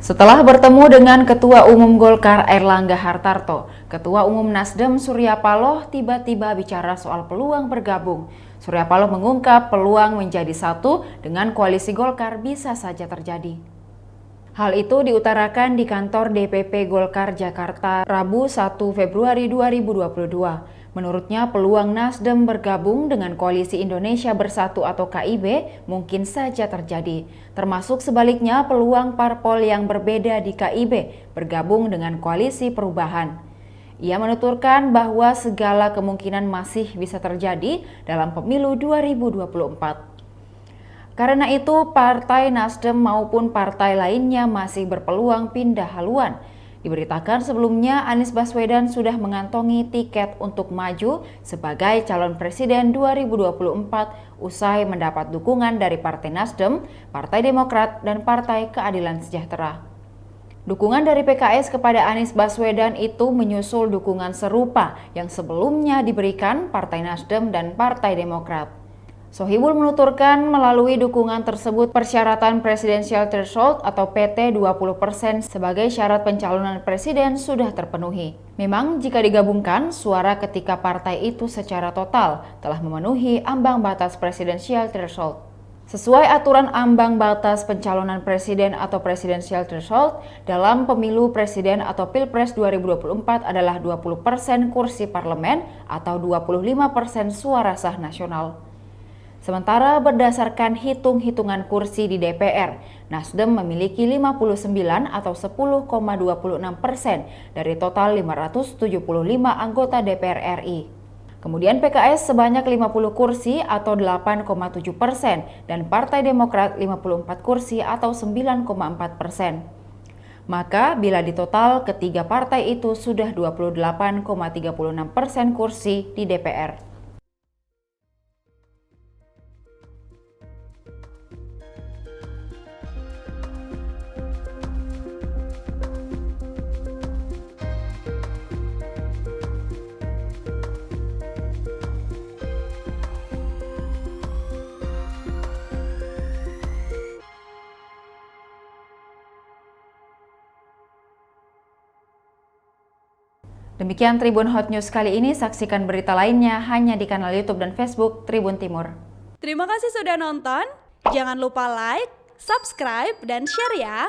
Setelah bertemu dengan Ketua Umum Golkar Airlangga Hartarto, Ketua Umum Nasdem Surya Paloh tiba-tiba bicara soal peluang bergabung. Surya Paloh mengungkap peluang menjadi satu dengan koalisi Golkar bisa saja terjadi. Hal itu diutarakan di kantor DPP Golkar Jakarta Rabu 1 Februari 2022. Menurutnya peluang Nasdem bergabung dengan Koalisi Indonesia Bersatu atau KIB mungkin saja terjadi. Termasuk sebaliknya peluang parpol yang berbeda di KIB bergabung dengan Koalisi Perubahan. Ia menuturkan bahwa segala kemungkinan masih bisa terjadi dalam pemilu 2024. Karena itu, Partai Nasdem maupun partai lainnya masih berpeluang pindah haluan. Diberitakan sebelumnya Anies Baswedan sudah mengantongi tiket untuk maju sebagai calon presiden 2024 usai mendapat dukungan dari Partai Nasdem, Partai Demokrat, dan Partai Keadilan Sejahtera. Dukungan dari PKS kepada Anies Baswedan itu menyusul dukungan serupa yang sebelumnya diberikan Partai Nasdem dan Partai Demokrat. Sohibul menuturkan melalui dukungan tersebut persyaratan Presidential Threshold atau PT 20% sebagai syarat pencalonan presiden sudah terpenuhi. Memang jika digabungkan, suara ketika partai itu secara total telah memenuhi ambang batas Presidential Threshold. Sesuai aturan ambang batas pencalonan presiden atau Presidential Threshold, dalam pemilu presiden atau Pilpres 2024 adalah 20% kursi parlemen atau 25% suara sah nasional. Sementara berdasarkan hitung-hitungan kursi di DPR, Nasdem memiliki 59 atau 10,26% dari total 575 anggota DPR RI. Kemudian PKS sebanyak 50 kursi atau 8,7% dan Partai Demokrat 54 kursi atau 9,4%. Maka bila ditotal ketiga partai itu sudah 28,36% kursi di DPR. Demikian Tribun Hot News kali ini, saksikan berita lainnya hanya di kanal YouTube dan Facebook Tribun Timur. Terima kasih sudah nonton, jangan lupa like, subscribe, dan share ya!